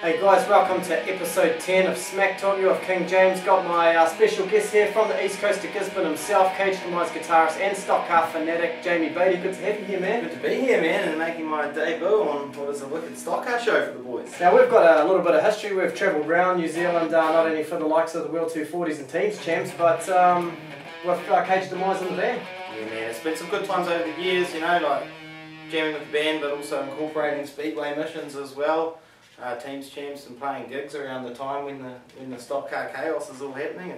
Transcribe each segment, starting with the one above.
Hey guys, welcome to episode 10 of Smack Talk. You with King James. Got my special guest here from the east coast of Gisborne himself, Cage Demise guitarist and stock car fanatic, Jamie Beatty. Good to have you here, man. Good to be here, man, and making my debut on what is a wicked stock car show for the boys. Now we've got a little bit of history. We've travelled around New Zealand, not only for the likes of the World 240s and Teams champs, but with Cage Demise in the band. Yeah, man, it's been some good times over the years, you know, like jamming with the band, but also incorporating Speedway missions as well. Teams champs and playing gigs around the time when the stock car chaos is all happening.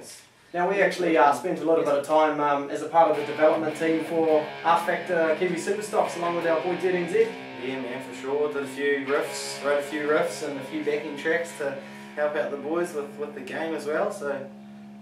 Now we actually spent a little bit of time as a part of the development team for R Factor Kiwi Superstocks along with our boy DNZ. Yeah, man, for sure. Did a few riffs, wrote a few riffs and a few backing tracks to help out the boys with the game as well, so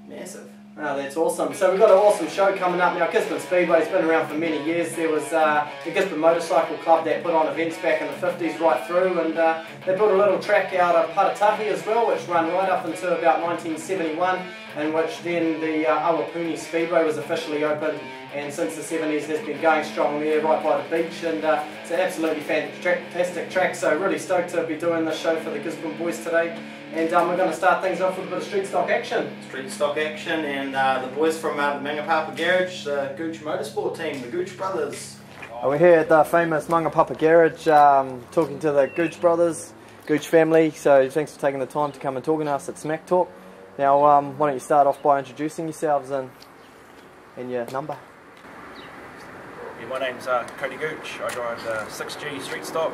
massive. Oh, that's awesome. So we've got an awesome show coming up now. Gisborne Speedway's been around for many years. There was the Gisborne Motorcycle Club that put on events back in the 50s right through, and they built a little track out of Patatahi as well, which ran right up until about 1971, in which then the Awapuni Speedway was officially opened, and since the 70s has been going strong there right by the beach, and it's an absolutely fantastic track, so really stoked to be doing this show for the Gisborne boys today. And we're going to start things off with a bit of street stock action. Street stock action, and the boys from the Mangapapa Garage, the Gooch Motorsport team, the Gooch brothers. We're here at the famous Mangapapa Garage talking to the Gooch brothers, Gooch family, so thanks for taking the time to come and talking to us at Smack Talk. Now why don't you start off by introducing yourselves and your number. Yeah, my name's Cody Gooch. I drive the 6G Streetstock.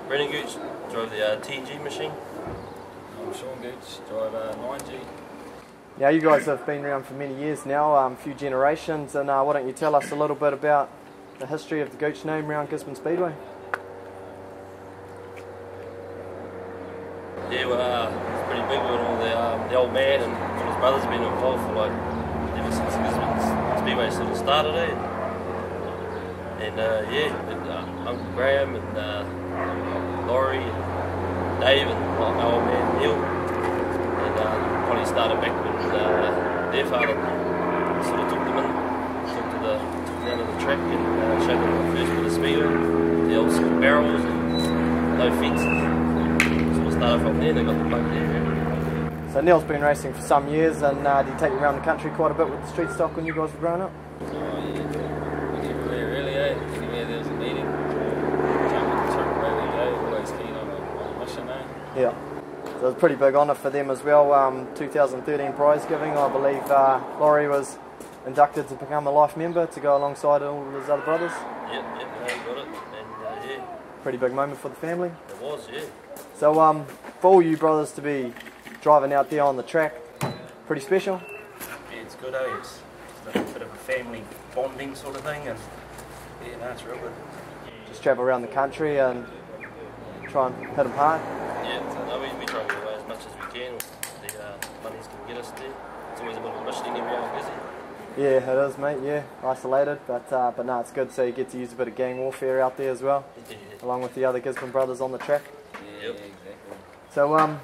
Brennan Gooch, drive the TG machine. I'm Sean Gooch, drive a 9G. Now you guys have been around for many years now, a few generations, and why don't you tell us a little bit about the history of the Gooch name around Gisborne Speedway? Yeah, well, it's pretty big with all the old man and all his brothers have been involved for like ever since Gisborne Speedway sort of started, And Uncle Graham and Laurie and Dave and my old man Neil, and probably started back when their father sort of took them down to the track and showed them the first bit of speedway, the old school barrels and no fences. Sort of started from there. They got the boat there. So Neil's been racing for some years, and did he take you around the country quite a bit with the street stock when you guys were growing up? Oh yeah, really, anywhere there was a meeting, jump in the truck away we go, always keen on a mission, Yeah. So it was a pretty big honour for them as well. 2013 prize giving, I believe Laurie was inducted to become a life member to go alongside all his other brothers. Yep, he got it, and yeah. Pretty big moment for the family. It was, yeah. So for all you brothers to be driving out there on the track, pretty special? Yeah, it's good, It's a bit of a family bonding sort of thing, and yeah, no, it's real good. Just travel around the country and try and hit them hard? Yeah, no, we try and get away as much as we can with the monies can get us there. It's always a bit of a mission every hour busy. Yeah, it is, mate, yeah, isolated, but no, it's good, so you get to use a bit of gang warfare out there as well, along with the other Gisborne brothers on the track. Yeah, exactly. So,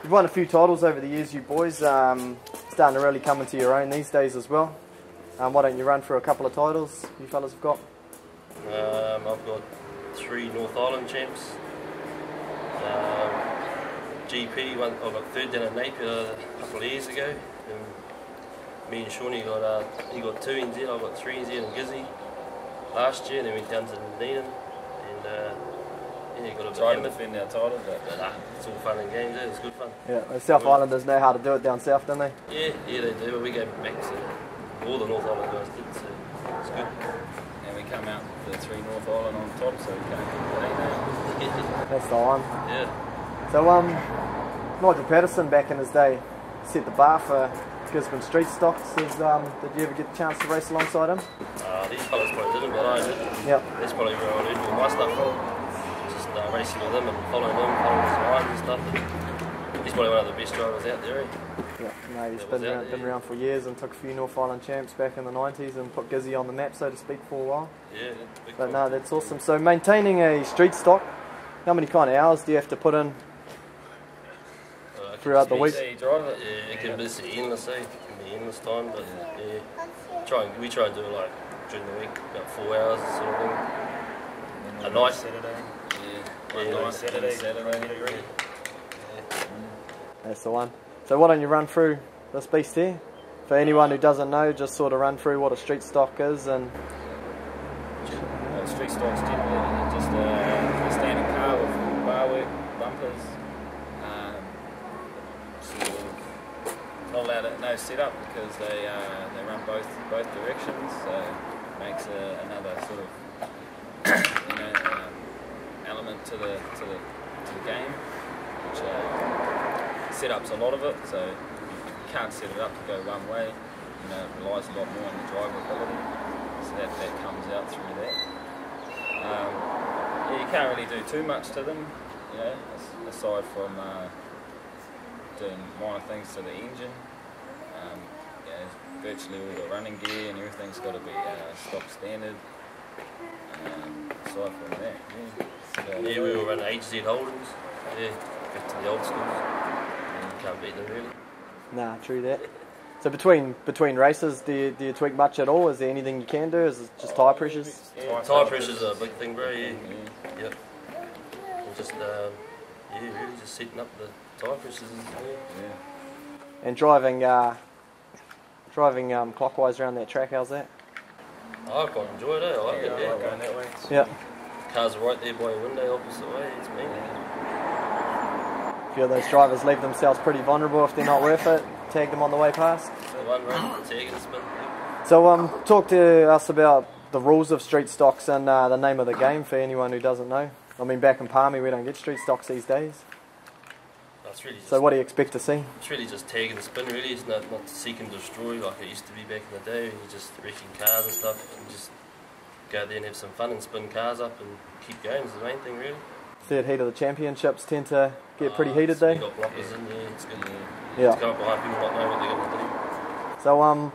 you've won a few titles over the years, you boys, starting to really come into your own these days as well. Why don't you run through a couple of titles you fellas have got? I've got 3 North Island champs. GP, I got 3rd down at Napier a couple of years ago. Me and Shawnee got 2 NZ, I got 3 NZ and Gizzy last year, and then we went down to Needham, and you got a try to defend our title, but it's all fun and games, it's good fun. Yeah, the South Islanders know how to do it down south, don't they? Yeah, they do, but we go back to all the North Island guys did, so it's good. And we come out with the 3 North Island on top, so we can't get the 8 now. That's the one. Yeah. So, Nigel Patterson back in his day set the bar for Gisborne Streetstocks. Did you ever get the chance to race alongside him? These fellas probably didn't, but I did. Yep. That's probably where I learned all my stuff from. Just racing with him and following his lines and stuff. And he's probably one of the best drivers out there. Yeah, no, he's been around for years and took a few North Island champs back in the 90s and put Gizzy on the map, so to speak, for a while. Yeah. But no, that's awesome. So maintaining a street stock, how many kind of hours do you have to put in throughout the week? Yeah, it can be endless, It can be endless time, but yeah. We try and do it like during the week, about 4 hours sort of thing. A night. Saturday. Yeah. One night, Saturday. That's the one. So why don't you run through this beast here? For anyone who doesn't know, just sort of run through what a street stock is and... Street stock's generally just a standard car with bar work, bumpers, sort of not allowed no setup because they run both directions, so it makes another sort of element to the game, which setups a lot of it, so you can't set it up to go one way. It relies a lot more on the drivability, so that comes out through that. You can't really do too much to them, aside from doing minor things to the engine. Virtually all the running gear and everything's got to be stock standard. Aside from that, we all run HZ Holdings. Back to the old schools. You can't beat them really. Nah, true that. So between races, do you tweak much at all? Is there anything you can do? Is it just tyre pressures? Tyre pressures are a big thing, bro. Yep. And just really just setting up the tyre pressures. And driving clockwise around that track, how's that? I quite enjoy it. I like it. I like going that way. Yeah. Cars are right there by your window, opposite way. It's me. A few of those drivers leave themselves pretty vulnerable if they're not worth it. Tag them on the way past. The one run, the tag and spin. So talk to us about the rules of street stocks and the name of the game for anyone who doesn't know. I mean, back in Palmy we don't get street stocks these days. It's really just, so what do you expect to see? It's really just tag and spin really. It's not seek and destroy like it used to be back in the day. You just wrecking cars and stuff and just go there and have some fun and spin cars up and keep going is the main thing really. Third heat of the championships tend to get pretty heated though. You got blockers in there, it's good. Yeah. To come up behind people not know what they're going to do. So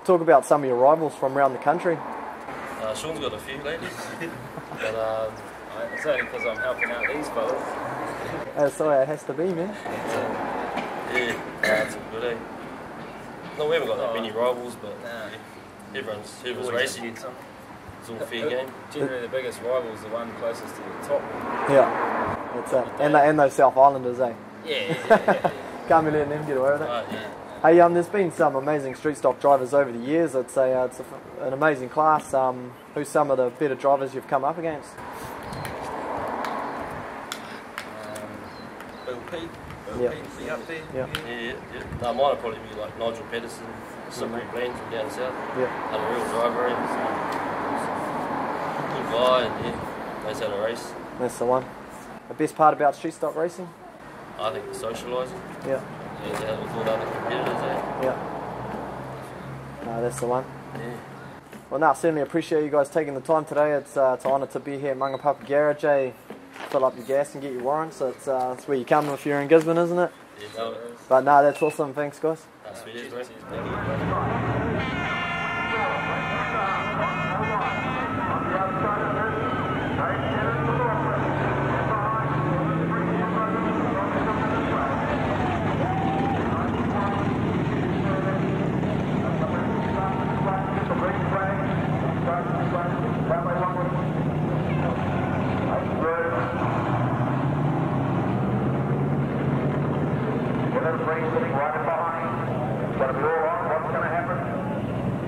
talk about some of your rivals from around the country. Sean's got a few ladies, but it's only because I'm helping out these fellas. That's the way it has to be, man. That's good, eh? No, we haven't got that many rivals, but whoever's racing, it's all fair game. Generally the biggest rival's the one closest to the top. Yeah, that's it. And those South Islanders, eh? Yeah. Can't be letting them get away with it. Hey, there's been some amazing street stock drivers over the years. It's an amazing class. Who's some of the better drivers you've come up against? Bill Pete. Be up there. Yeah. No, mine would probably be like Nigel Patterson, Slippery Glen from down south. Yeah. Had a real driver, good guy, and knows how to race. That's the one. The best part about street stock racing? I think the socialising. Yeah. With all the other competitors, Yeah. No, that's the one. Yeah. Well, no, I certainly appreciate you guys taking the time today. It's an honour to be here at Mangapapa Garage, fill up your gas and get your warrants. So it's where you come if you're in Gisborne, isn't it? Yeah, it is. But no, that's awesome. Thanks, guys. That's sweet, isn't it?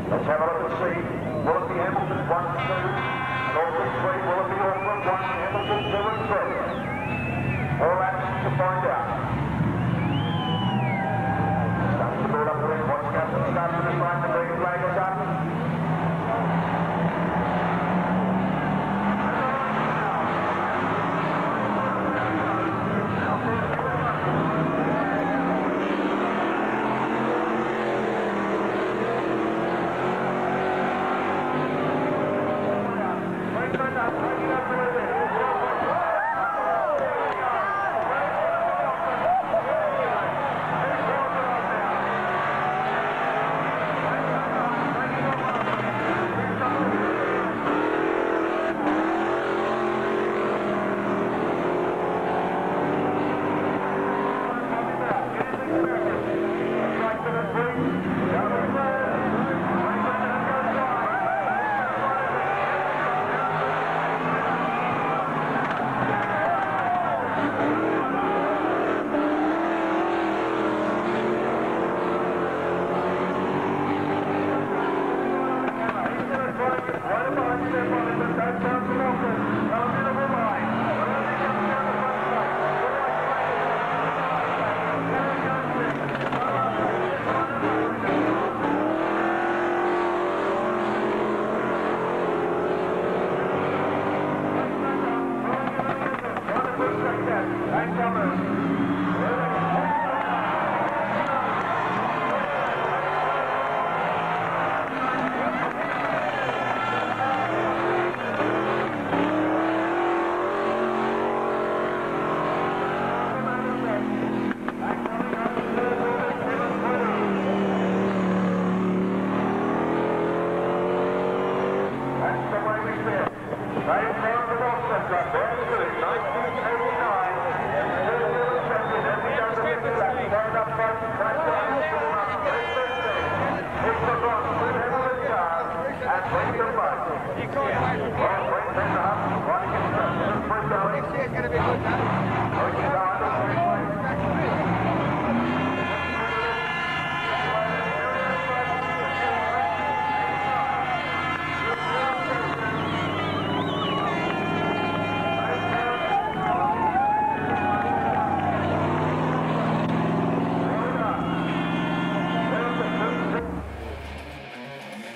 Let's have a look and see. Will it be Hamilton 1, 2? Norfolk 3. Will it be Auckland 1, Hamilton 2 and 3? All laps to find out. Starting to build up the ring. Watching out for the start of the line. The big flag is up.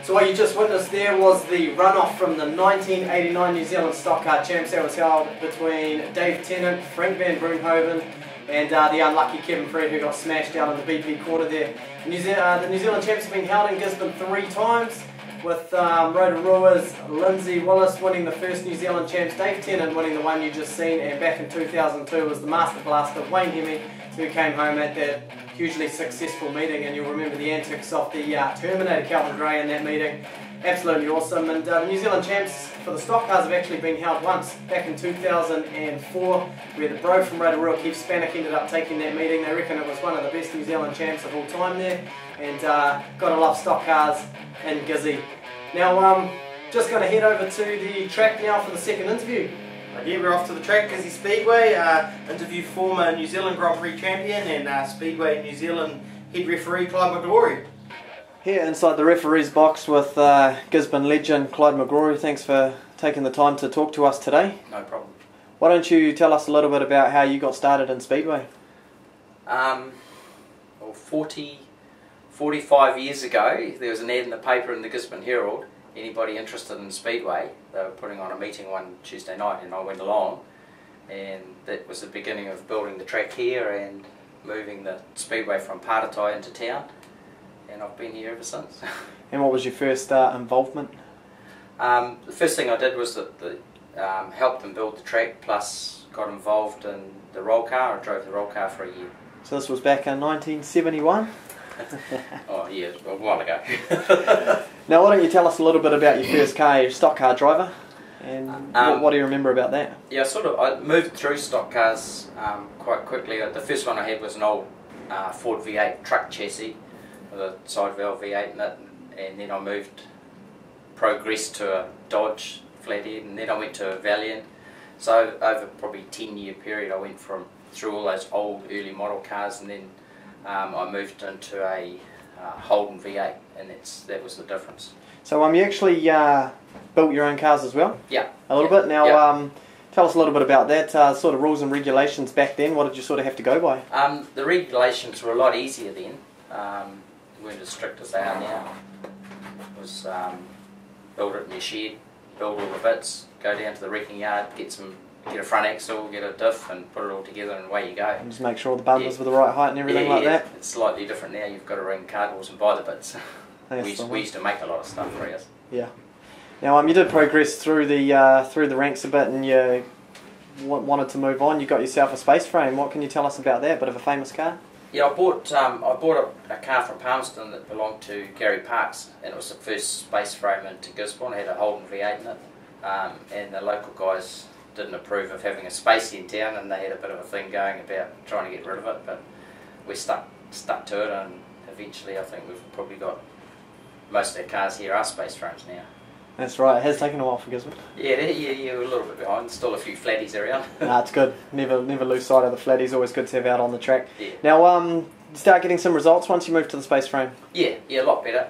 So what you just witnessed there was the runoff from the 1989 New Zealand Stock Car Champs that was held between Dave Tennant, Frank van Broenhoven and the unlucky Kevin Fred, who got smashed down in the BP corner there. The New Zealand Champs have been held in Gisborne 3 times, with Rotorua's Lindsay Willis winning the first New Zealand Champs, Dave Tennant winning the one you just seen, and back in 2002 was the Master Blaster Wayne Hemme, who came home at that hugely successful meeting, and you'll remember the antics of the Terminator Calvin Gray in that meeting. Absolutely awesome. And the New Zealand Champs for the stock cars have actually been held once, back in 2004, where the bro from Rotorua, Keith Spanik, ended up taking that meeting. They reckon it was one of the best New Zealand Champs of all time there, and gotta love stock cars in Gizzy. Now just going to head over to the track now for the second interview. Yeah, we're off to the track, Gizzy Speedway, interview former New Zealand Grand Prix champion and Speedway New Zealand head referee Clyde McGrory. Here inside the referee's box with Gisborne legend Clyde McGrory. Thanks for taking the time to talk to us today. No problem. Why don't you tell us a little bit about how you got started in Speedway? Well, 45 years ago, there was an ad in the paper in the Gisborne Herald. Anybody interested in Speedway, they were putting on a meeting one Tuesday night, and I went along, and that was the beginning of building the track here and moving the Speedway from Paratai into town, and I've been here ever since. And what was your first involvement? The first thing I did was helped them build the track, plus got involved in the roll car. I drove the roll car for a year. So this was back in 1971? Oh yeah, a while ago. Now why don't you tell us a little bit about your first car, your stock car driver, and what do you remember about that? Yeah, I moved through stock cars quite quickly. The first one I had was an old Ford V8 truck chassis with a side valve V8 in it, and then progressed to a Dodge flathead, and then I went to a Valiant. So over probably a 10-year period I went through all those old early model cars, and then I moved into a Holden V8, and that was the difference. So you actually built your own cars as well? Yeah. A little bit. Now tell us a little bit about that, sort of rules and regulations back then. What did you sort of have to go by? The regulations were a lot easier then. They weren't as strict as they are now. It was build it in your shed, build all the bits, go down to the wrecking yard, get a front axle, get a diff, and put it all together, and away you go. And just make sure the bumpers were the right height and everything like that? It's slightly different now. You've got to ring cardboards and buy the bits. We used to make a lot of stuff for us. Yeah. Now you did progress through the ranks a bit, and you wanted to move on. You got yourself a space frame. What can you tell us about that? Bit of a famous car? Yeah, I bought a car from Palmerston that belonged to Gary Parks, and it was the first space frame into Gisborne. It had a Holden V8 in it, and the local guys didn't approve of having a space in town, and they had a bit of a thing going about trying to get rid of it, but we stuck to it, and eventually I think we've probably got most of our cars here are space frames now. That's right, it has taken a while for Gisborne. Yeah, we're a little bit behind, still a few flatties around. Nah, it's good, never lose sight of the flatties, always good to have out on the track. Yeah. Now start getting some results once you move to the space frame? Yeah, a lot better.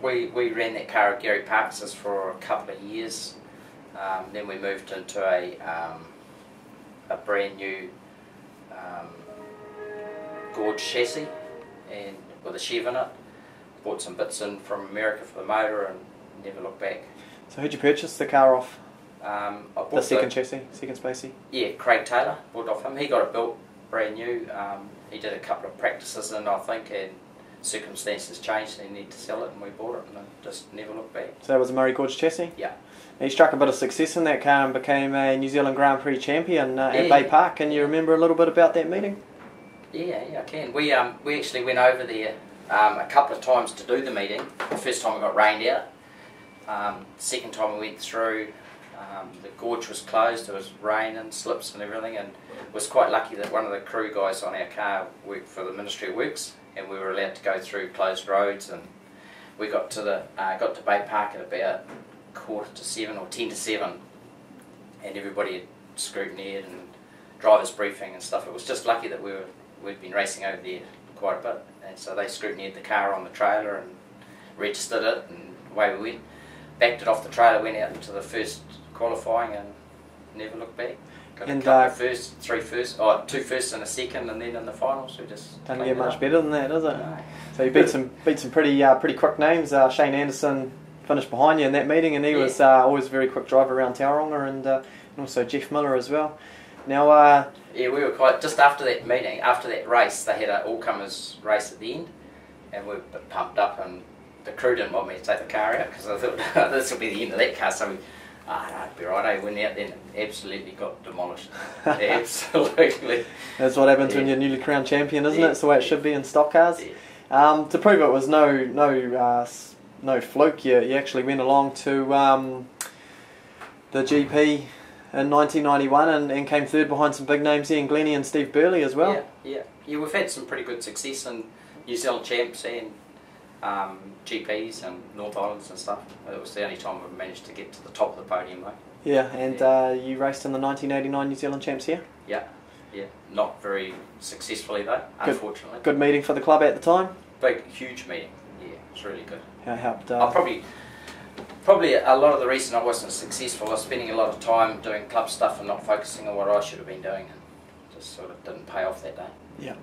We ran that car at Gary Parks' for a couple of years. Then we moved into a brand new Gorge chassis and with a Chev in it. Bought some bits in from America for the motor and never looked back. So who'd you purchase the car off? I bought the second chassis, second spacey? Yeah, Craig Taylor, bought it off him. He got it built brand new. He did a couple of practices in, I think, and circumstances changed and he needed to sell it, and we bought it, and I just never looked back. So that was a Murray Gorge chassis? Yeah. And you struck a bit of success in that car and became a New Zealand Grand Prix champion at Bay Park. Can you remember a little bit about that meeting? Yeah, I can. We actually went over there a couple of times to do the meeting. The first time we got rained out. Second time we went through, the gorge was closed, there was rain and slips and everything, and was quite lucky that one of the crew guys on our car worked for the Ministry of Works, and we were allowed to go through closed roads, and we got to Bay Park at about 6:45 or 6:50, and everybody had scrutineered and driver's briefing and stuff. It was just lucky that we'd been racing over there quite a bit, and so they scrutineered the car on the trailer and registered it, and away we went. Backed it off the trailer, went out into the first qualifying and never looked back. Got And, a couple of firsts, 3 firsts, oh, 2 firsts and a second, and then in the finals we just Doesn't cleaned get it much up. better than that, does it? No. So you beat some pretty quick names. Shane Anderson finished behind you in that meeting, and he was always a very quick driver around Tauranga, and also Jeff Miller as well. Now, yeah, we were quite just after that meeting, after that race, they had an all-comers race at the end, and we were a bit pumped up, and the crew didn't want me to take the car out because I thought this will be the end of that car. So we, that'd be right. I went out then, absolutely got demolished. Absolutely. That's what happens when you're newly crowned champion, isn't it? It's the way it should be in stock cars. Yeah. To prove it was no fluke, you actually went along to the GP in 1991 and came third behind some big names, Ian Glennie and Steve Burley as well. Yeah, we've had some pretty good success in New Zealand champs and GPs and North Islands and stuff. It was the only time we managed to get to the top of the podium, though. Yeah, and you raced in the 1989 New Zealand champs here? Yeah. Not very successfully though, unfortunately. Good meeting for the club at the time? Big, huge meeting. Yeah, it was really good. How helped? Probably a lot of the reason I wasn't successful was spending a lot of time doing club stuff and not focusing on what I should have been doing, and just sort of didn't pay off that day. Yeah.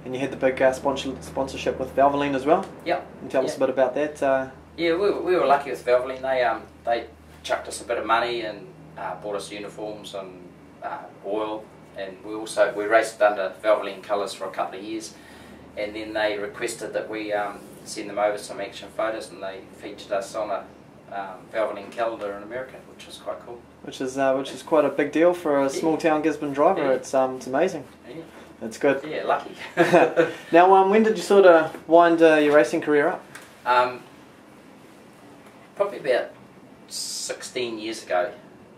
And you had the big sponsorship with Valvoline as well? Yeah. And tell us a bit about that. Yeah, we were lucky with Valvoline. They chucked us a bit of money and bought us uniforms and oil, and we raced under Valvoline colours for a couple of years, and then they requested that we send them over some action photos, and they featured us on a Valvoline calendar in America, which was quite cool. Which is quite a big deal for a small town Gisborne driver. Yeah. It's amazing. Yeah. It's good. Yeah, lucky. Now, when did you sort of wind your racing career up? Probably about 16 years ago.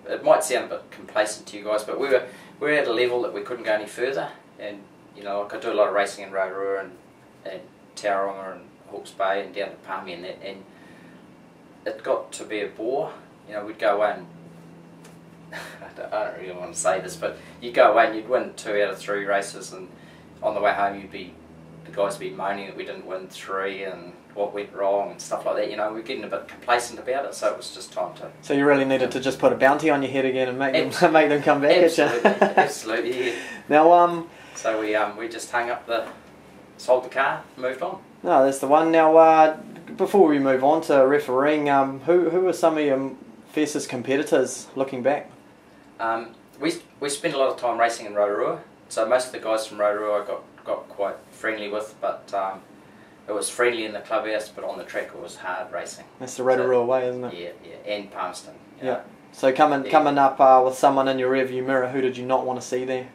It might sound a bit complacent to you guys, but we were at a level that we couldn't go any further, and I could do a lot of racing in Rotorua and Tauranga and Hawke's Bay and down to Palmy and that, and it got to be a bore. We'd go away and I don't really want to say this, but you'd go away and you'd win 2 out of 3 races, and on the way home the guys would be moaning that we didn't win 3 and what went wrong and stuff like that. We're getting a bit complacent about it, so it was just time to... So you really needed to just put a bounty on your head again and make them come back at you. Absolutely, yeah. Now, so we just sold the car, moved on. No, that's the one. Now, before we move on to refereeing, who are some of your fiercest competitors looking back? We spent a lot of time racing in Rotorua, so most of the guys from Rotorua I got quite friendly with, but it was friendly in the clubhouse, but on the track it was hard racing. That's the Rotorua way, isn't it? Yeah, and Palmerston. Yeah. So coming up with someone in your rearview mirror, who did you not want to see there?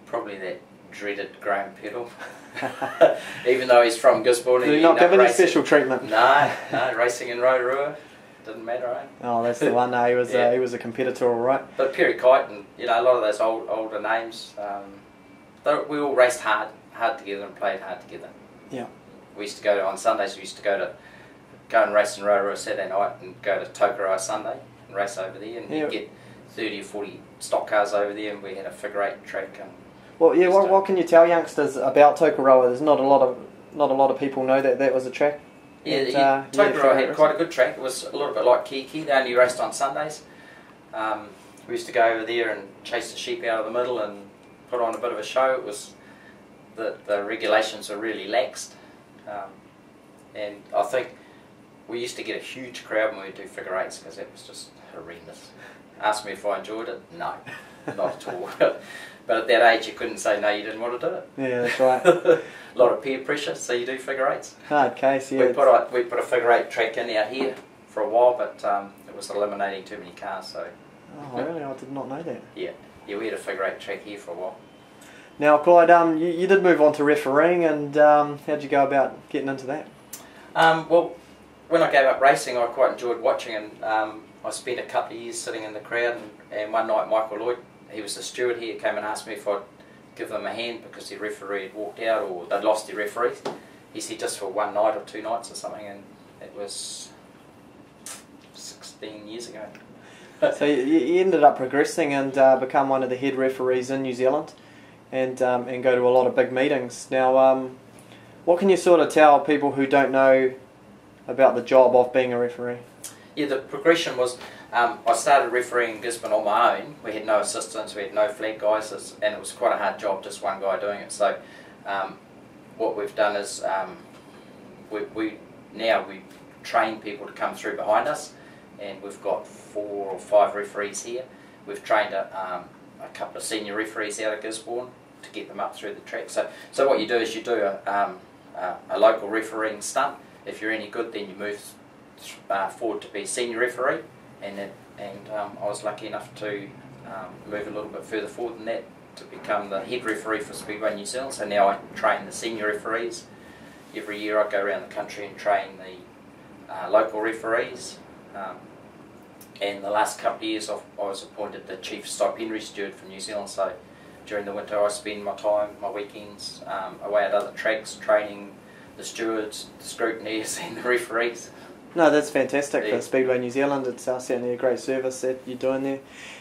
Probably that dreaded Graham Peddle. Even though he's from Gisborne. Did he not give any special treatment? No, racing in Rotorua didn't matter, eh? Oh, that's the one. He was a competitor, all right. But Perry Kite and a lot of those older names, we all raced hard together and played hard together. Yeah. We used to go on Sundays. We used to go and race in Rotorua Saturday night and go to Tokoroa Sunday and race over there, and you'd get 30 or 40 stock cars over there, and we had a figure 8 track. And well, yeah. What can you tell youngsters about Tokoroa? There's not a lot of people know that was a track. Yeah, Tokoroa had quite a good track. It was a little bit like Kiki. They only raced on Sundays. We used to go over there and chase the sheep out of the middle and put on a bit of a show. It was the regulations were really laxed, and I think we used to get a huge crowd when we do figure 8s because it was just horrendous. Ask me if I enjoyed it. No, not at all. But at that age, you couldn't say no, you didn't want to do it. Yeah, that's right. A lot of peer pressure, so you do figure 8s. Hard case, yeah. We put a figure 8 track in out here for a while, but it was eliminating too many cars. So. Oh, really? I did not know that. Yeah, we had a figure 8 track here for a while. Now, Clyde, you did move on to refereeing, and how'd you go about getting into that? Well, when I gave up racing, I quite enjoyed watching, and I spent a couple of years sitting in the crowd, and one night Michael Lloyd, he was the steward here, came and asked me if I'd give them a hand because their referee had walked out or they'd lost their referee. He said just for one night or 2 nights or something, and it was 16 years ago. So you ended up progressing and become one of the head referees in New Zealand, and go to a lot of big meetings. Now, what can you sort of tell people who don't know about the job of being a referee? Yeah, the progression was I started refereeing in Gisborne on my own. We had no assistants, we had no flag guys, and it was quite a hard job, just one guy doing it. So what we've done is we train people to come through behind us, and we've got 4 or 5 referees here. We've trained a couple of senior referees out of Gisborne to get them up through the track. So what you do is you do a local refereeing stunt. If you're any good, then you move forward to be a senior referee, and I was lucky enough to move a little bit further forward than that to become the head referee for Speedway New Zealand. So now I train the senior referees. Every year I go around the country and train the local referees. And the last couple of years I was appointed the chief stipendiary steward for New Zealand. So during the winter I spend my time, my weekends, away at other tracks training the stewards, the scrutineers and the referees. No, that's fantastic for Speedway New Zealand. It's certainly a great service that you're doing there.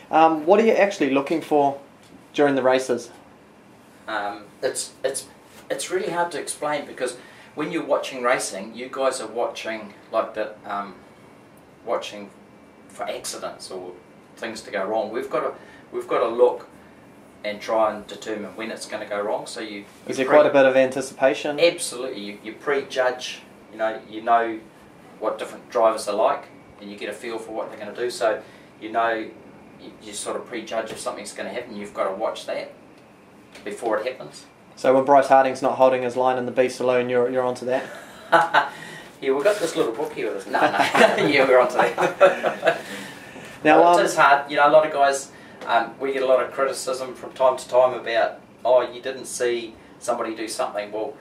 What are you actually looking for during the races? It's really hard to explain, because when you're watching racing, you guys are watching like that, watching for accidents or things to go wrong. We've got to look and try and determine when it's going to go wrong. So is there quite a bit of anticipation? Absolutely. You prejudge. You know what different drivers are like, and you get a feel for what they're going to do. So you sort of prejudge if something's going to happen. You've got to watch that before it happens. So when Bryce Harding's not holding his line in the beast saloon, you're onto that? Yeah, we've got this little book here with us. No. Yeah, we're onto that. Now, it's hard. A lot of guys, we get a lot of criticism from time to time about, oh, you didn't see somebody do something. Well,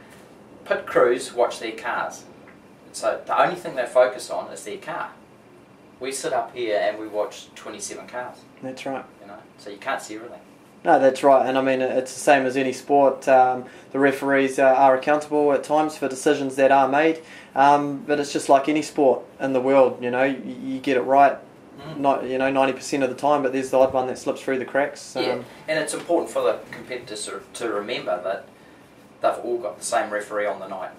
pit crews watch their cars. So the only thing they focus on is their car. We sit up here and we watch 27 cars. That's right. So you can't see everything. No, that's right, and I mean it's the same as any sport. The referees are accountable at times for decisions that are made, but it's just like any sport in the world. You get it right, not 90% of the time, but there's the odd one that slips through the cracks. Yeah, and it's important for the competitors to remember that they've all got the same referee on the night.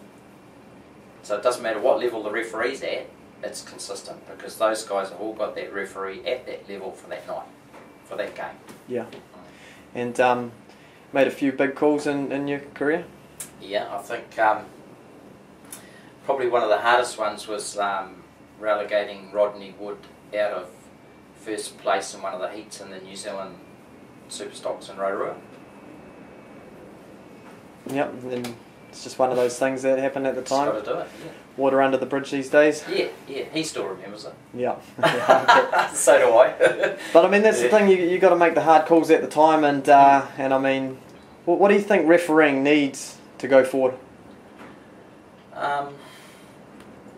So it doesn't matter what level the referee's at, it's consistent, because those guys have all got that referee at that level for that night, for that game. Yeah. And made a few big calls in your career? Yeah, I think probably one of the hardest ones was relegating Rodney Wood out of first place in one of the heats in the New Zealand Superstocks in Rotorua. Yep, and it's just one of those things that happened at the time. Just got to do it, yeah. Water under the bridge these days. Yeah, he still remembers it. Yeah. So do I. But I mean, that's the thing, you got to make the hard calls at the time, and I mean, what do you think refereeing needs to go forward?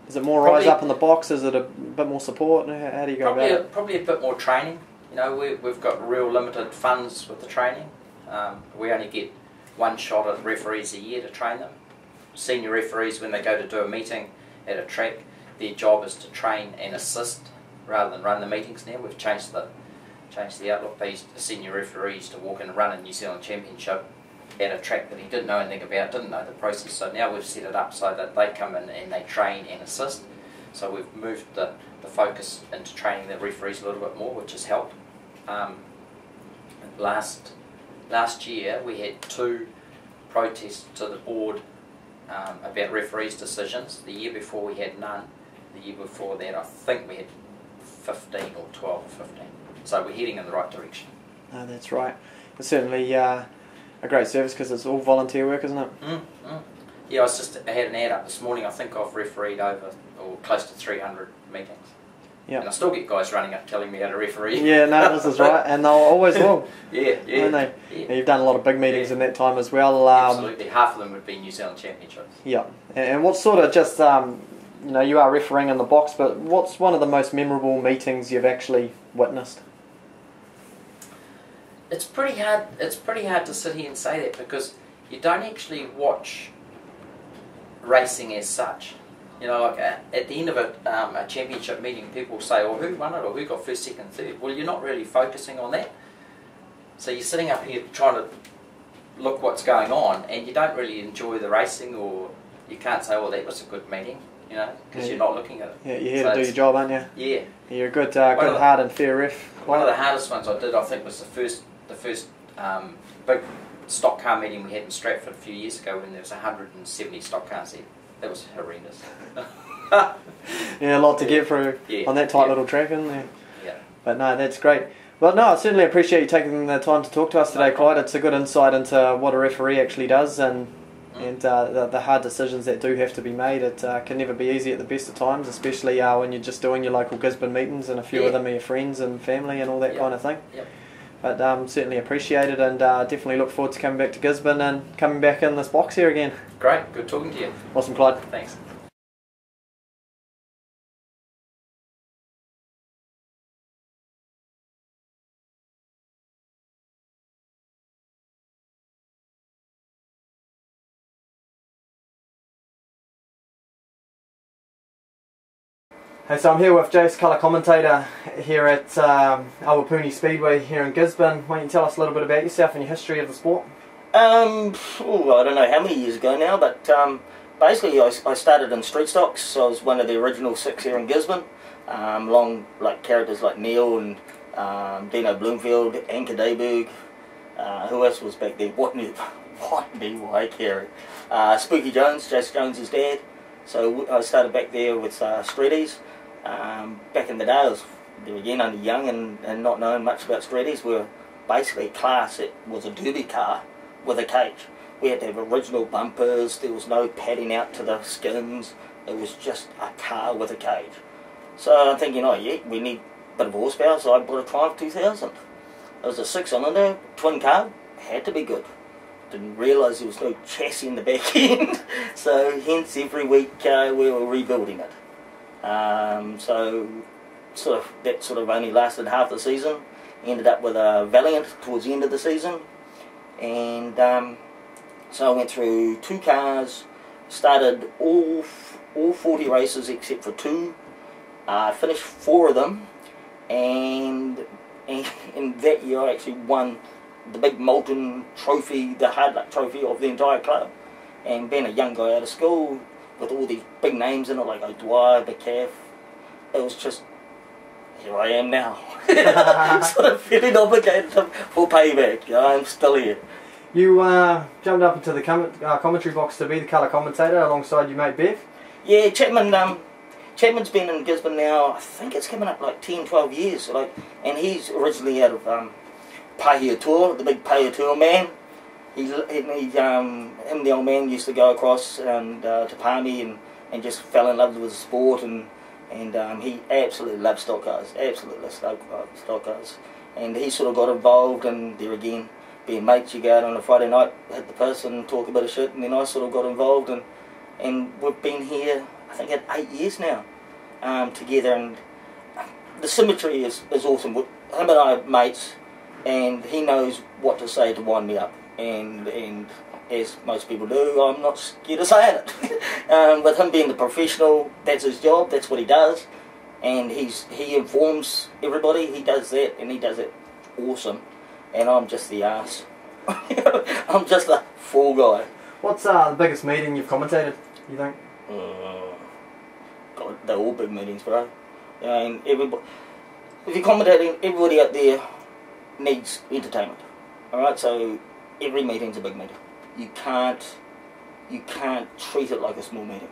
Is it more eyes up in the box? Is it a bit more support? How do you go about it? Probably a bit more training. We've got real limited funds with the training. We only get one shot at referees a year to train them. Senior referees, when they go to do a meeting at a track, their job is to train and assist rather than run the meetings now. We've changed the outlook. The senior referees to walk in and run a New Zealand Championship at a track that he didn't know anything about, didn't know the process. So now we've set it up so that they come in and they train and assist. So we've moved the focus into training the referees a little bit more, which has helped. Last year we had 2 protests to the board about referees' decisions. The year before we had none. The year before that I think we had 15 or 12 or 15. So we're heading in the right direction. No, that's right. It's certainly a great service, because it's all volunteer work, isn't it? Yeah, I had an ad up this morning. I think I've refereed over or close to 300 meetings. Yeah. And I still get guys running up telling me how to referee. Yeah, no, this is right, and they'll always will. Yeah. Yeah. You've done a lot of big meetings in that time as well. Absolutely, half of them would be New Zealand Championships. Yeah, and what sort of just, you are refereeing in the box, but what's one of the most memorable meetings you've actually witnessed? It's pretty hard. It's pretty hard to sit here and say that, because you don't actually watch racing as such. Like at the end of a championship meeting, people say, "Oh, who won it, or who got first, second, third?" Well, you're not really focusing on that. So you're sitting up here trying to look what's going on, and you don't really enjoy the racing, or you can't say, "Well, that was a good meeting." you know, because you're not looking at it. Yeah, you're here to do your job, aren't you? Yeah. You're a good hard and fair ref. One of the hardest ones I did, I think, was the first big stock car meeting we had in Stratford a few years ago when there was 170 stock cars there. That was horrendous. Yeah, a lot to get through on that tight little track, isn't there? Yeah. But no, that's great. Well, no, I certainly appreciate you taking the time to talk to us today, Clyde. It's a good insight into what a referee actually does and the hard decisions that do have to be made. It can never be easy at the best of times, especially when you're just doing your local Gisborne meetings and a few of them are your friends and family and all that kind of thing. Yep. But certainly appreciate it, and definitely look forward to coming back to Gisborne and coming back in this box here again. Great, good talking to you. Awesome, Clyde. Thanks. Hey, so I'm here with Jase, colour commentator here at ep10 Speedway here in Gisborne. Why don't you tell us a little bit about yourself and your history of the sport? I don't know how many years ago now, but basically I started in Streetstocks. So I was one of the original 6 here in Gisborne, along like characters like Neil and Dino Bloomfield, Anka Dayberg, who else was back there? What new White Carey, Spooky Jones, Jase Jones' dad. So I started back there with Streeties. Back in the day, I was there again only young and not knowing much about Streeties. We were basically a class. It was a derby car with a cage. We had to have original bumpers. There was no padding out to the skins. It was just a car with a cage. So I'm thinking, oh yeah, we need a bit of horsepower. So I bought a Triumph 2000. It was a 6-cylinder twin carb. Had to be good. Didn't realise there was no chassis in the back end. So hence every week we were rebuilding it. So that sort of only lasted half the season. Ended up with a Valiant towards the end of the season, and so I went through 2 cars, started all 40 races except for 2, finished 4 of them, and that year I actually won the big Moulton trophy, the hard luck trophy of the entire club. And being a young guy out of school with all these big names in it like O'Dwyer, Bacaf, it was just, here I am now. Sort of feeling obligated for payback. I'm still here. You jumped up into the commentary box to be the colour commentator alongside your mate Bev? Yeah, Chapman's been in Gisborne now, I think it's coming up like 10, 12 years. And he's originally out of Pahia Tour, the big Pahia Tour man. Him and the old man used to go across and to Palmy and just fell in love with the sport, and he absolutely loved stock cars, absolutely loved stock cars. And he sort of got involved, and there again, being mates, you go out on a Friday night, hit the piss and talk a bit of shit, and then I sort of got involved, and we've been here, I think, at 8 years now, together, and the symmetry is awesome. Him and I are mates, and he knows what to say to wind me up. And as most people do, I'm not scared of saying it. With him being the professional, that's his job, that's what he does, and he informs everybody. He does that, and he does it awesome. And I'm just the ass. I'm just a fool guy. What's the biggest meeting you've commentated, you think? God, they're all big meetings, bro. And everybody, if you're commentating, everybody out there needs entertainment. Alright, so every meeting's a big meeting. You can't treat it like a small meeting,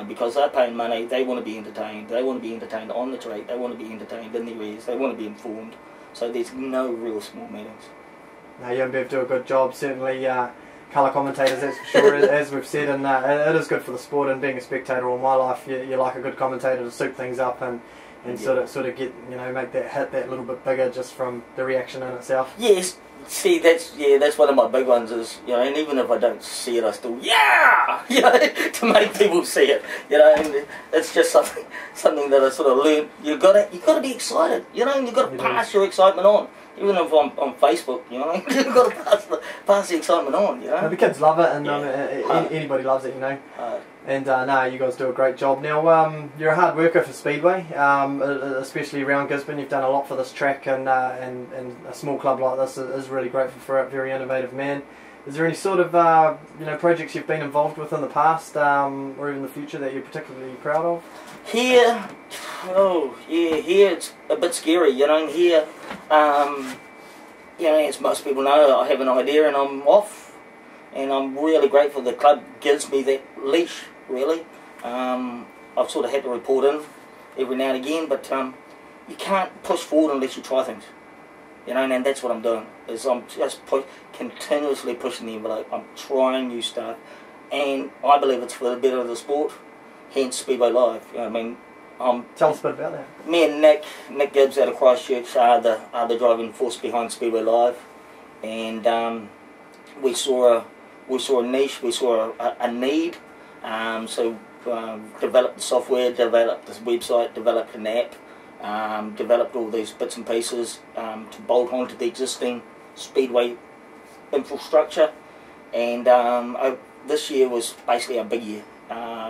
because they're paying money. They want to be entertained. They want to be entertained on the track. They want to be entertained in their ears. They want to be informed. So there's no real small meetings. No, you and Bev do a good job. Certainly, colour commentators, that's for sure. As we've said, and it is good for the sport. And being a spectator all my life, you like a good commentator to soup things up and sort of get, make that hit that little bit bigger just from the reaction in itself. Yes. See, that's one of my big ones is, and even if I don't see it, I still, to make people see it, and it's just something that I sort of learned. You got to be excited, and you've got to pass your excitement on. Even if I'm on Facebook, you've got to pass the excitement on, The kids love it, and anybody loves it, And no, you guys do a great job. Now, you're a hard worker for Speedway, especially around Gisborne. You've done a lot for this track, and a small club like this is really grateful for it. Very innovative man. Is there any sort of projects you've been involved with in the past, or even the future, that you're particularly proud of? Here, here it's a bit scary, and here, as most people know, I have an idea and I'm off, and I'm really grateful the club gives me that leash, really. I've sort of had to report in every now and again, but you can't push forward unless you try things, and that's what I'm doing, is I'm just continuously pushing the envelope. I'm trying new stuff, and I believe it's for the better of the sport, hence Speedway Live. Tell us a bit about that. Me and Nick Gibbs out of Christchurch are the driving force behind Speedway Live, and we saw a niche, we saw a need, so developed the software, developed this website, developed an app, developed all these bits and pieces to bolt onto the existing Speedway infrastructure, and this year was basically a big year.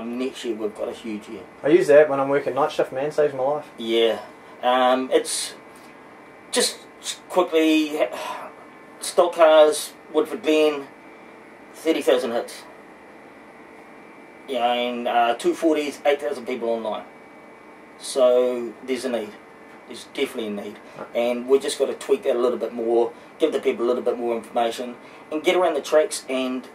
Next year we've got a huge year. I use that when I'm working night shift, man. Saves my life. Yeah. It's just quickly, stock cars, Woodford Glen, 30,000 hits. And 240s, 8,000 people online. So there's a need. There's definitely a need. And we just got to tweak that a little bit more, give the people a little bit more information, and get around the tracks. And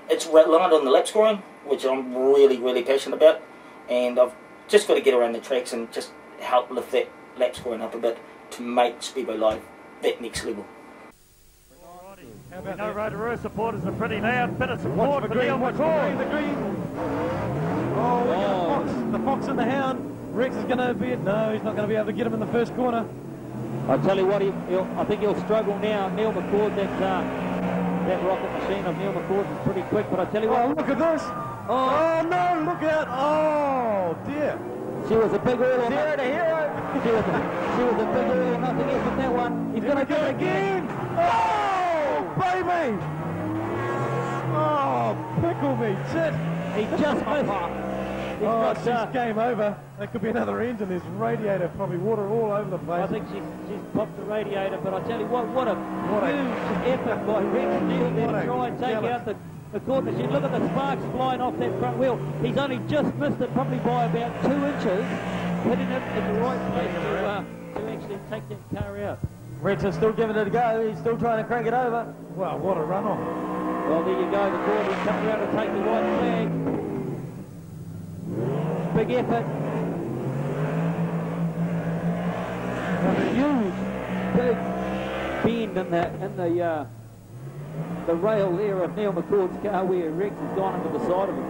it's reliant on the lap scoring, which I'm really, really passionate about. And I've just got to get around the tracks and just help lift that lap scoring up a bit to make Speedway Live that next level. We know Rotorua supporters are pretty loud. Bit of support for Neil McCord. The green. Oh, we got the Fox and the Hound. Rex is going to be it. No, he's not going to be able to get him in the first corner. I tell you what, I think he'll struggle now. Neil McCord, that rocket machine of Neil McCord is pretty quick. But I tell you what. Oh, look at this. Oh no, look out. Oh dear. She was a big all or Zero to hero. She was a big all or nothing else with that one. He's going to do it again. Oh, baby. Oh, pickle me, tit. He just missed. Oh, she's game over. That could be another engine. There's radiator, probably water all over the place. I think she's popped the radiator, but I tell you what a huge effort by Rex Neal there to try and take out the court machine. Look at the sparks flying off that front wheel. He's only just missed it, probably by about 2 inches, hitting it in the right place to actually take that car out. Rex is still giving it a go. He's still trying to crank it over. Wow, what a run off. Well, there you go. The court is coming around to take the white flag. Big effort. A huge, big bend in the rail there of Neil McCord's car where Rex has gone into the side of him.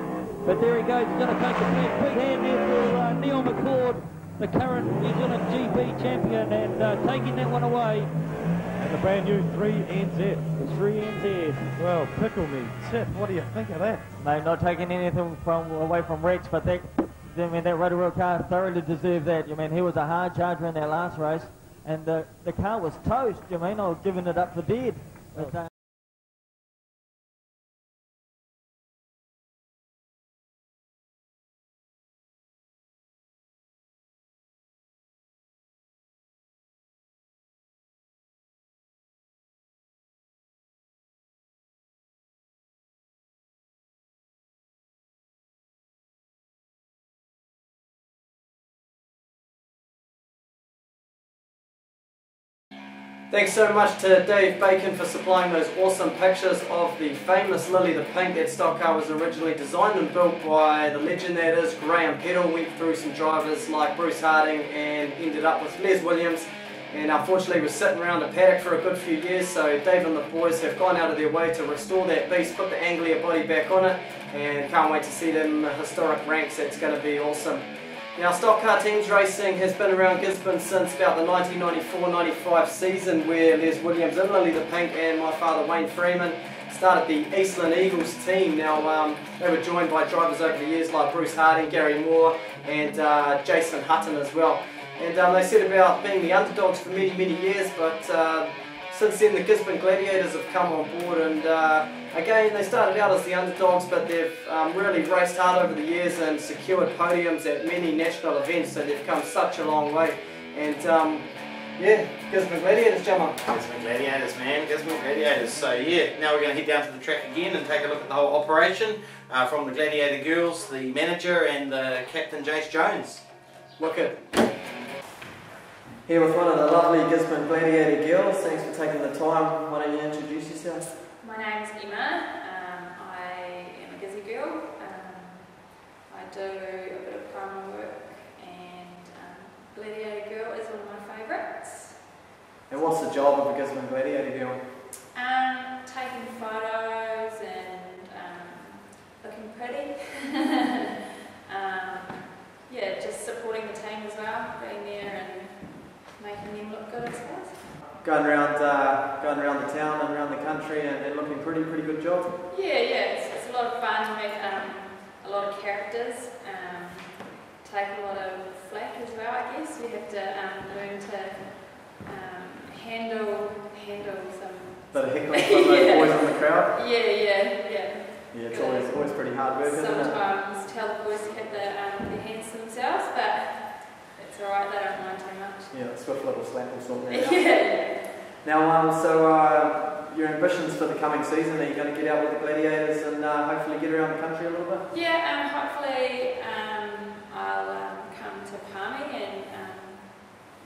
But there he goes. He's going to take the flag. Big hand there for Neil McCord, the current New Zealand GB champion, and taking that one away. And the brand new 3NZ. The 3NZ. Well, pickle me, Tip. What do you think of that? No, not taking anything away from Rex, but that Rotorua car thoroughly deserved that. He was a hard charger in that last race, and the car was toast. I was giving it up for dead. But, Thanks so much to Dave Bacon for supplying those awesome pictures of the famous Lily the Pink. That stock car was originally designed and built by the legend that is Graham Peddle. Went through some drivers like Bruce Harding and ended up with Les Williams. And unfortunately was sitting around a paddock for a good few years, so Dave and the boys have gone out of their way to restore that beast, put the Anglia body back on it, and can't wait to see them in the historic ranks. It's going to be awesome. Now, stock car teams racing has been around Gisborne since about the 1994-95 season, where Les Williams and Lily the Pink and my father Wayne Freeman started the Eastland Eagles team. Now, they were joined by drivers over the years like Bruce Harding, Gary Moore and Jason Hutton as well. And they said about being the underdogs for many, many years, but since then the Gisborne Gladiators have come on board, and again they started out as the underdogs, but they've really raced hard over the years and secured podiums at many national events, so they've come such a long way. And Yeah, Gisborne Gladiators, Jumma. Gisborne Gladiators, man, Gisborne Gladiators. So yeah, now we're going to head down to the track again and take a look at the whole operation from the Gladiator Girls, the manager and the captain Jase Jones. Wicked. Here with one of the lovely Gisborne Gladiator Girls. Thanks for taking the time. Why don't you introduce yourself? My name's Emma. I am a Gizzy girl. I do a bit of primary work, and Gladiator Girl is one of my favourites. And what's the job of a Gisborne Gladiator Girl? Taking photos and looking pretty. Yeah, just supporting the team as well, being there and making them look good, I suppose. Going around the town and around the country and looking pretty good job. Yeah, it's a lot of fun to meet a lot of characters. Take a lot of flack as well, I guess. We have to learn to handle some. Bit of heckling from those boys in the crowd. Yeah. Yeah, it's always pretty hard work, isn't it? Sometimes tell the boys to get their hands to themselves, but it's alright, they don't mind too much. Yeah, swift little slap will sort that out. Yeah. Now, so your ambitions for the coming season, are you going to get out with the Gladiators and hopefully get around the country a little bit? Yeah, hopefully I'll come to Palmy and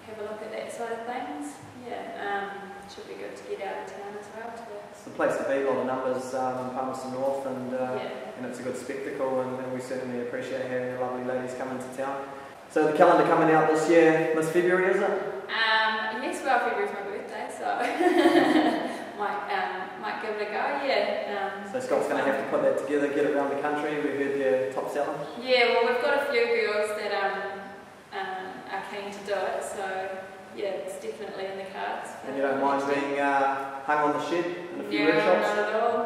have a look at that side of things. Yeah, should be good to get out of town as well. It's the place to be, a lot of numbers in Palmerston North, and it's a good spectacle, and we certainly appreciate having the lovely ladies come into town. So the calendar coming out this year, this February, is it? Yes, well, February's my birthday, so might give it a go, yeah. So Scott's going to have to put that together, get it around the country. We heard you're top seller. Yeah, well, we've got a few girls that are keen to do it, so yeah, it's definitely in the cards. And you don't mind being hung on the shed in a few workshops? No, not at all.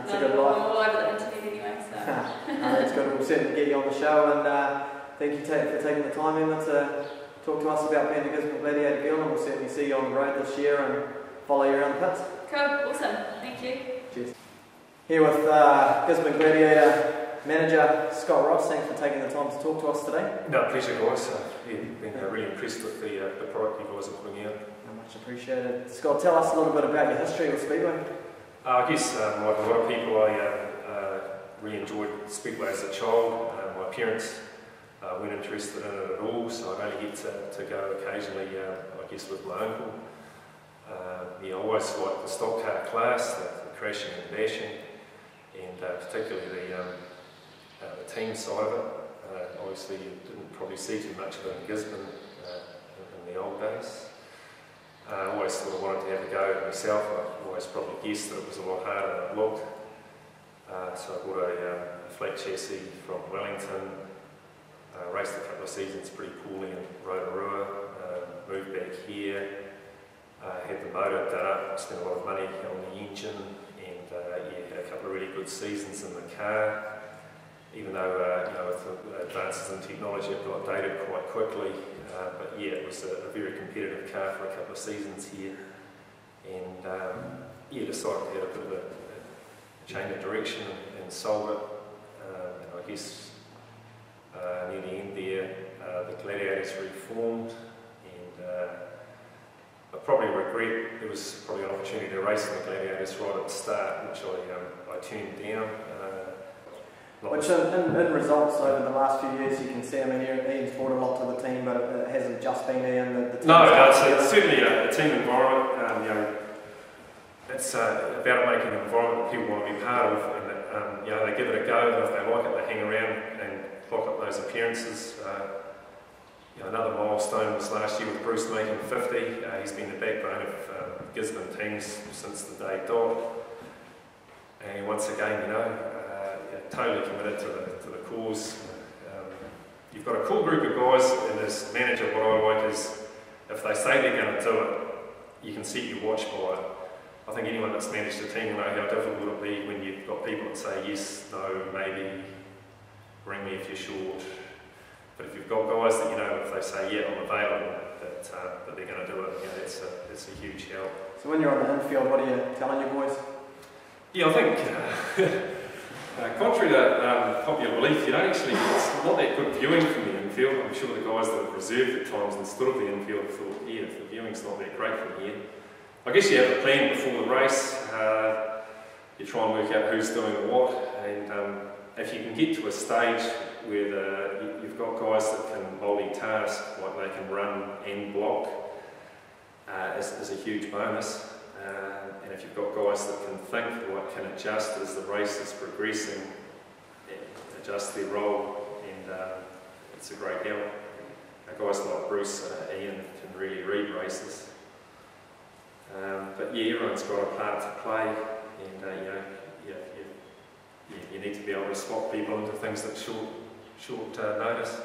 It's a good life. I'm all over the internet anyway, so. That's good. We'll certainly get you on the show, and thank you for taking the time, Emma, to talk to us about being a Gisborne Gladiator Girl, and we'll certainly see you on the road this year and follow you around the pits. Cool, awesome. Thank you. Cheers. Here with Gisborne Gladiator manager Scott Ross. Thanks for taking the time to talk to us today. No, pleasure, guys. Been really impressed with the product you guys are putting out. Much appreciated. Scott, tell us a little bit about your history with Speedway. I guess, like a lot of people, I really enjoyed Speedway as a child. My parents weren't interested in it at all, so I'd only get to go occasionally, I guess, with my uncle. I always liked the stock car class, the crashing and bashing, and particularly the team side of it. Obviously, you didn't probably see too much of it in Gisborne in the old days. I always sort of wanted to have a go at myself. I always probably guessed that it was a lot harder than it looked. So I bought a flat chassis from Wellington, raced a couple of seasons pretty poorly in Rotorua, moved back here, had the motor done up, spent a lot of money on the engine, and had a couple of really good seasons in the car. Even though with advances in technology it got dated quite quickly, but yeah, it was a very competitive car for a couple of seasons here, and decided to have a bit of a change of direction and sold it. And I guess near the end there, the Gladiators reformed, and I probably regret there was probably an opportunity to race in the Gladiators right at the start, which I turned down. Which in results over the last few years you can see, I mean, Ian's brought a lot to the team, but it hasn't just been Ian. The team it's certainly a team environment. It's about making an environment that people want to be part of, and they give it a go, and if they like it they hang around and clock up those appearances. Another milestone was last year with Bruce making 50. He's been the backbone of Gisborne teams since the day dot, and once again, totally committed to the cause. You've got a cool group of guys, and as manager, what I like is if they say they're going to do it, you can set your watch by it. I think anyone that's managed a team will know how difficult it'll be when you've got people that say yes, no, maybe, ring me if you're short. But if you've got guys that if they say yeah, I'm available, that they're going to do it, it's a huge help. So when you're on the infield, what are you telling your boys? Yeah, I think Contrary to popular belief, you don't actually, it's not that good viewing from the infield. I'm sure the guys that have reserved at times and stood at the infield thought, yeah, the viewing's not that great from here. I guess you have a plan before the race, you try and work out who's doing what, and if you can get to a stage where you've got guys that can multitask, like they can run and block, is a huge bonus. And if you've got guys that can think, like can adjust as the race is progressing, adjust their role, and it's a great help. Guys like Bruce, Ian can really read races. But yeah, everyone's got a part to play, and you need to be able to spot people into things that short notice.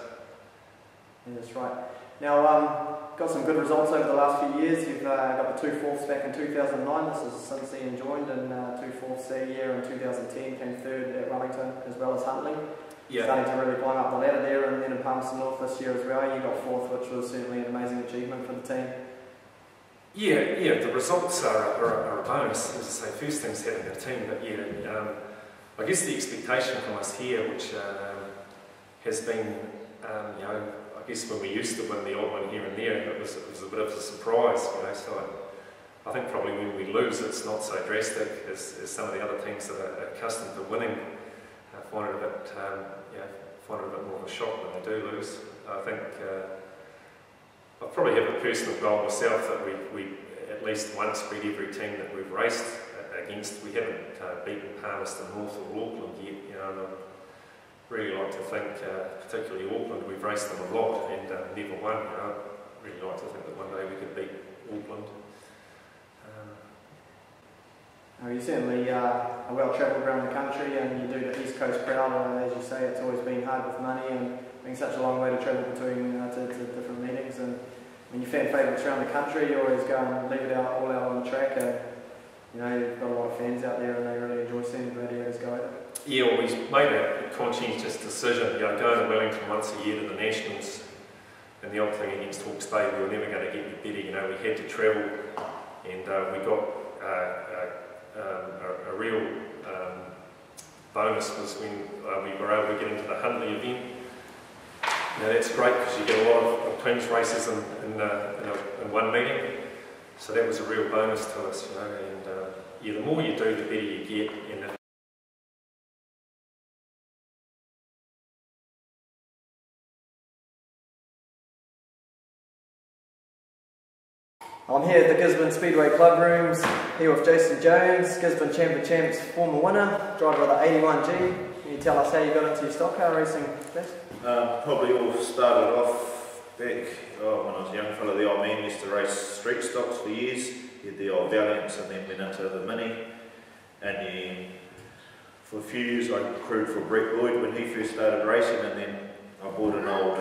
Yeah, that's right. Now, got some good results over the last few years. You've got the 2 fourths back in 2009. This is since Ian joined, and 2 fourths that year in 2010. Came third at Wellington as well as Huntley. Yeah. Starting to really climb up the ladder there, and then in Palmerston North this year as well. You got 4th, which was certainly an amazing achievement for the team. Yeah, the results are a bonus. As I say, first thing's having a team, but yeah, I guess the expectation from us here, which has been, I guess when we used to win the odd one here and there, it was a bit of a surprise, so I think probably when we lose it's not so drastic as some of the other teams that are accustomed to winning find it a bit, find it a bit more of a shock when they do lose. I think I probably have a personal goal myself that we at least once beat every team that we've raced against. We haven't beaten Palmerston North or Auckland yet, and I'd really like to think, particularly Auckland, we've raced them a lot and never won. I'd really like to think that one day we could beat Auckland. You certainly are well travelled around the country, and you do the East Coast crowd, as you say, it's always been hard with money and being such a long way to travel between to different meetings. And when your fan favourites around the country, you always go and leave it all out on the track, and you've got a lot of fans out there and they really enjoy seeing the Gladiators go out. Yeah, well, we made a conscientious decision, going to Wellington once a year to the Nationals, and the odd thing against Hawke's Bay, we were never going to get any better, we had to travel, and we got a real bonus was when we were able to get into the Huntley event. That's great because you get a lot of twins races in one meeting, so that was a real bonus to us, and the more you do, the better you get. And I'm here at the Gisborne Speedway Club Rooms, here with Jason Jones, Gisborne Champ of Champs former winner, driver of the 81G. Can you tell us how you got into your stock car racing, Jason? Probably all started off back when I was a young fella. The old man used to race street stocks for years. He had the old Valiants and then went into the Mini. And then for a few years I crewed for Brett Lloyd when he first started racing, and then I bought an old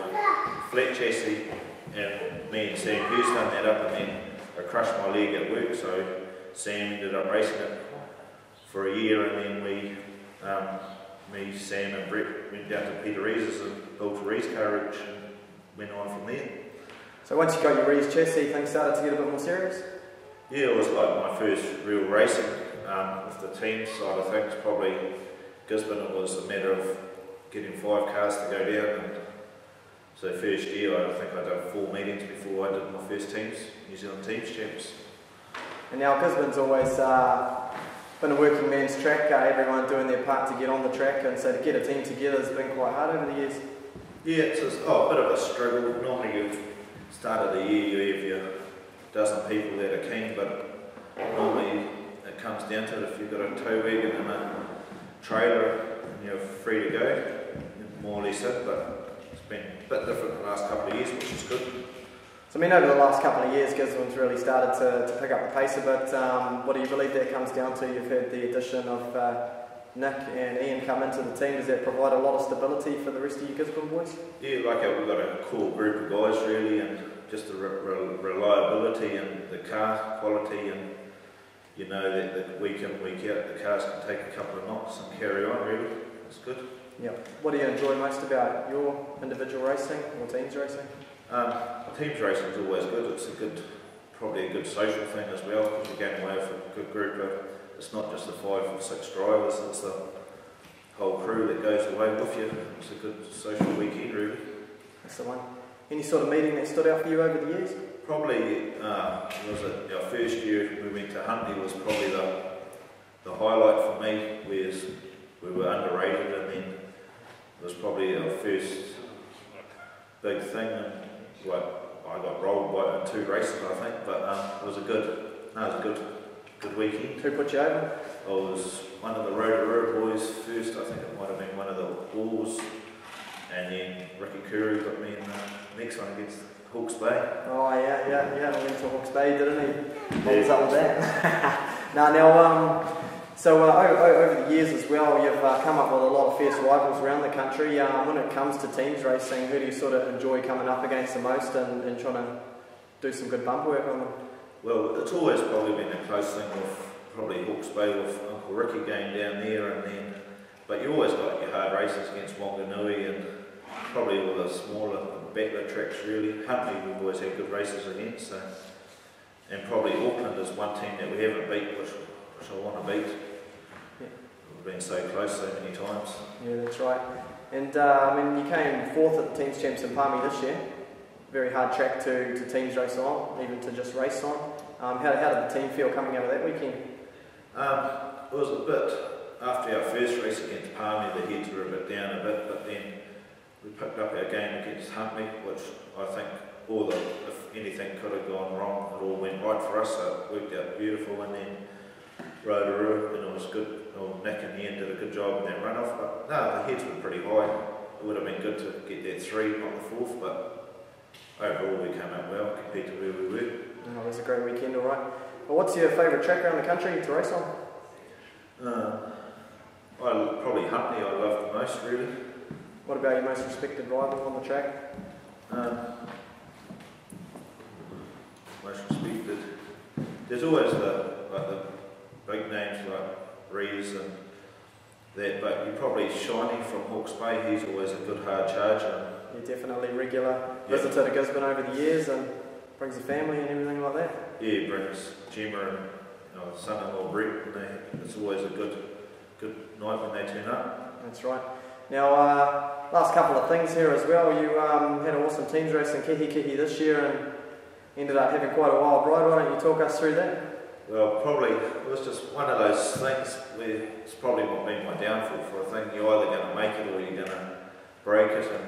flat chassis, and me and Sam Hughes done that up, and then I crushed my leg at work, so Sam ended up racing it for a year, and then me, Sam and Brett went down to Peter Rees's and built a Rees carriage and went on from there. So once you got your Rees chassis, things started to get a bit more serious? Yeah, it was like my first real racing with the team side of things. Probably Gisborne, it was a matter of getting 5 cars to go down, and so first year I think I did 4 meetings before I did my first teams, New Zealand Teams Champs. And now Gisborne's always been a working man's track, everyone doing their part to get on the track, and so to get a team together has been quite hard over the years. Yeah, it's a bit of a struggle. Normally you start of the year, you have your dozen people that are keen, but normally it comes down to it. If you've got a tow wagon and a trailer and you're free to go, you're more or less it, but it's been a bit different the last couple of years, which is good. So over the last couple of years, Gisborne's really started to pick up the pace a bit. What do you believe that comes down to? You've had the addition of Nick and Ian come into the team. Does that provide a lot of stability for the rest of your Gisborne boys? Yeah, we've got a cool group of guys really, and just the reliability and the car quality, and that week in, week out, the cars can take a couple of knocks and carry on really. It's good. Yeah. What do you enjoy most about your individual racing or teams racing? Teams racing is always good. It's probably a good social thing as well, because you're going away with a good group of, it's not just the 5 or 6 drivers, it's the whole crew that goes away with you. It's a good social weekend, really. That's the one. Any sort of meeting that stood out for you over the years? Probably, was it our first year we went to Huntley was probably the highlight for me, whereas we were underrated, and then it was probably our first big thing, and like, I got rolled by in 2 races, I think, but it was a good weekend. Who put you over? I was one of the Rotorua boys first. I think it might have been one of the Wolves, and then Ricky Curry got me in the next one against Hawke's Bay. Oh yeah, he went to Hawke's Bay, didn't he? What was up with that? So over the years as well, you've come up with a lot of fierce rivals around the country. When it comes to teams racing, who do you sort of enjoy coming up against the most and trying to do some good bump work on them? Well, it's always probably been a close thing with probably Hawke's Bay with Uncle Ricky going down there, and then, but you always got your hard races against Wanganui and probably all the smaller backlit tracks really. Huntley we've always had good races against, so, and probably Auckland is one team that we haven't beat, which I want to beat. Yeah. We've been so close so many times. Yeah, that's right. And I mean, you came 4th at the Teams Champs in Palmy this year. Very hard track to teams race on, even to just race on. How did the team feel coming out of that weekend? It was a bit, after our first race against Palmy, the heads were a bit down a bit, but then we picked up our game against Huntley, which I think if anything could have gone wrong, it all went right for us, so it worked out beautiful, and then Rotorua, and it was good. Well, Nick in the end did a good job in that runoff, but no, the heads were pretty high. It would have been good to get that 3, not the 4th, but overall we came out well compared to where we were. Oh, it was a great weekend, alright. Well, what's your favourite track around the country to race on? Probably Huntley I love the most, really. What about your most respected rival on the track? Most respected. There's always the big names like Rees and that, but you're probably Shiny from Hawke's Bay. He's always a good hard charger. You're definitely regular visitor to Gisborne over the years and brings your family and everything like that? Yeah, he brings Jumma and son-in-law Brett, and it's always a good night when they turn up. That's right. Now, last couple of things here as well. You had an awesome teams race in Kihi this year and ended up having quite a wild ride. Why don't you talk us through that? Well, probably it was just one of those things where it's probably what been my downfall for a thing. You're either going to make it or you're going to break it. And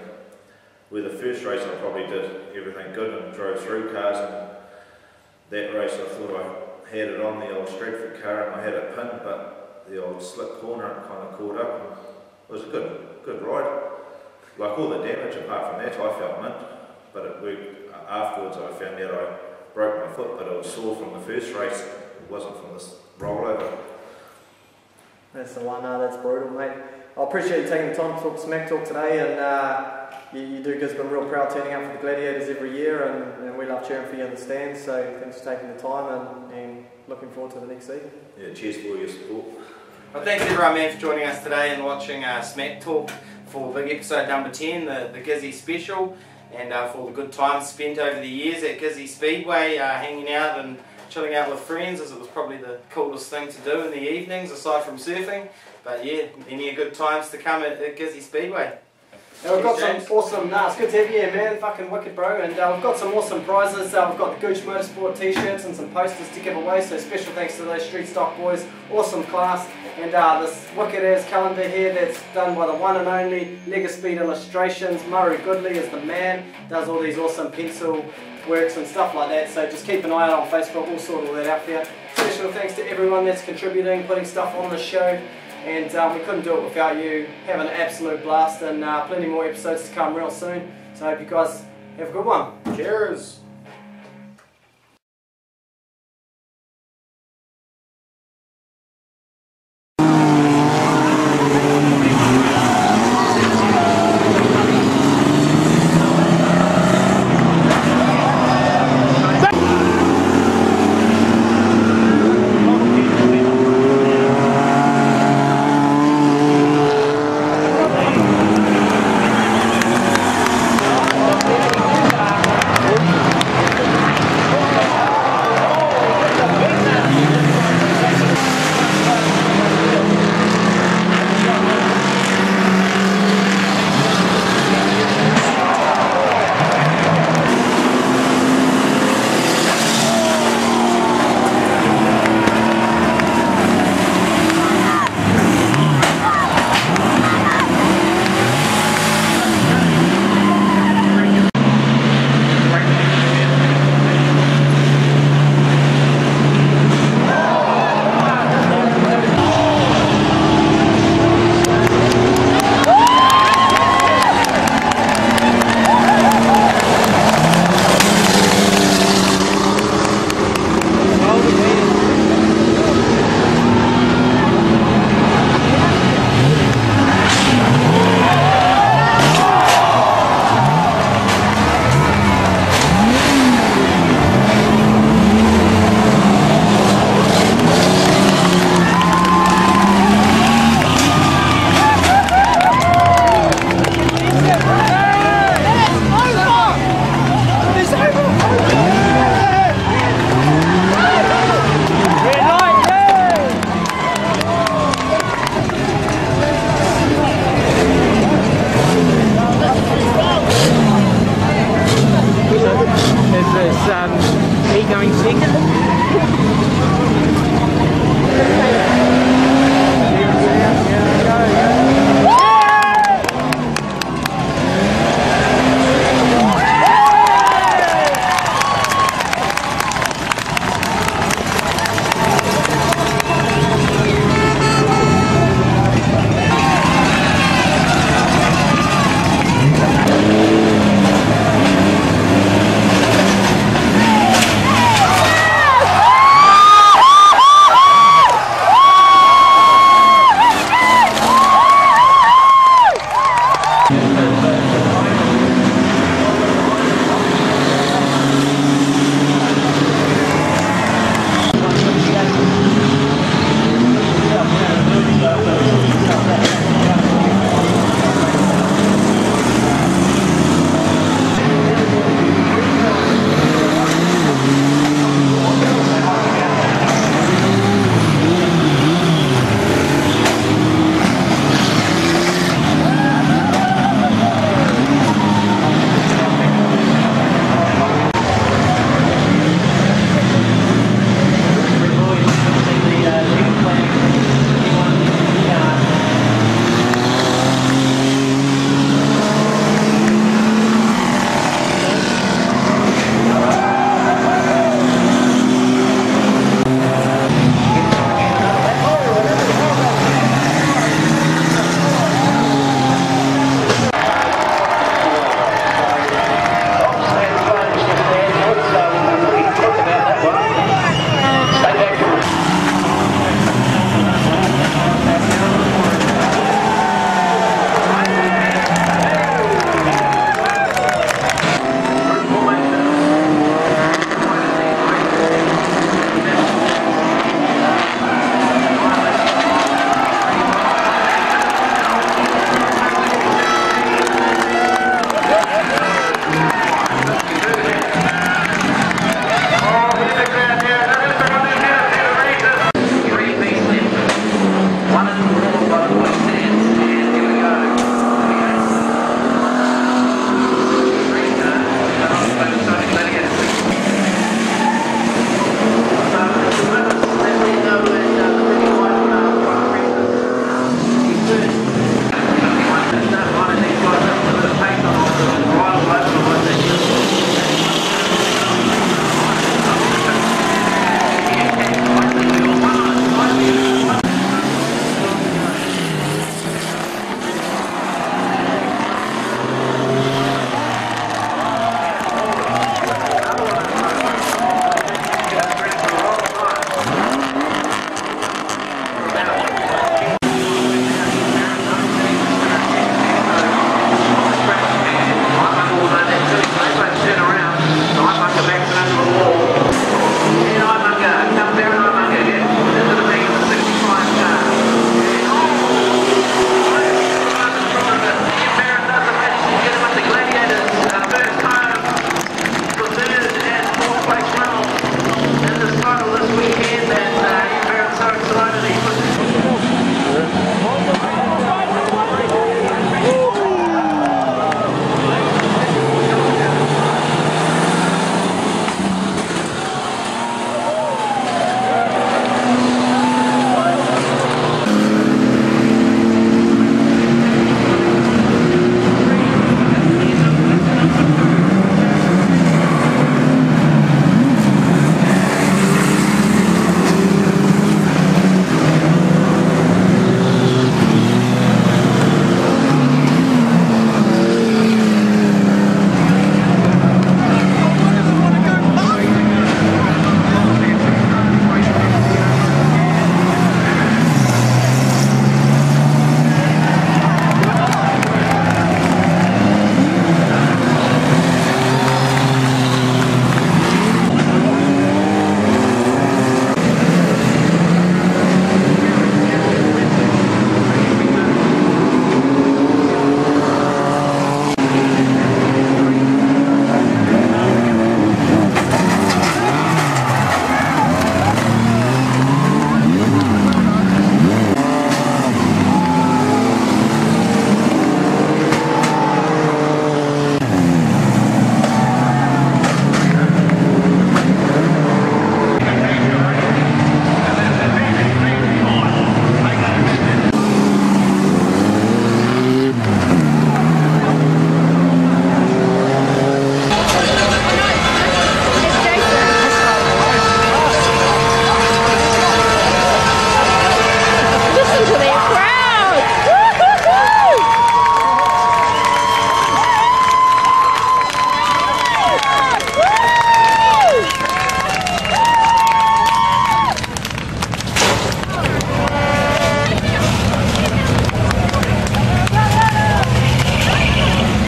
with the first race, I probably did everything good and drove through cars. And that race, I thought I had it on the old Stratford car and I had it pinned, but the old slip corner kind of caught up. And it was a good ride. Like all the damage apart from that, I felt mint, but it worked. Afterwards, I found out I broke my foot, but it was sore from the first race. It wasn't from this rollover. That's the one. That's brutal, mate. I appreciate you taking the time to talk smack talk today, and you do Gisborne real proud turning up for the Gladiators every year, and we love cheering for you in the stands. So thanks for taking the time, and looking forward to the next season. Yeah, cheers for your support. Well, thanks everyone, man, for joining us today and watching Smack Talk for big episode number 10, the Gizzy special, and for all the good times spent over the years at Gizzy Speedway, hanging out and chilling out with friends, as it was probably the coolest thing to do in the evenings aside from surfing. But yeah, many good times to come at Gizzy Speedway. And we've got some awesome, it's good to have you here, man, fucking wicked, bro. And we've got some awesome prizes. We've got the Gooch Motorsport t-shirts and some posters to give away, so special thanks to those Streetstock boys. Awesome class. And this wicked ass calendar here that's done by the one and only Legaspeed Illustrations. Murray Goodley is the man, does all these awesome pencil works and stuff like that, so just keep an eye out on Facebook, we'll sort all that out for you. Special thanks to everyone that's contributing, putting stuff on the show. And we couldn't do it without you. Have an absolute blast, and plenty more episodes to come real soon. So I hope you guys have a good one. Cheers.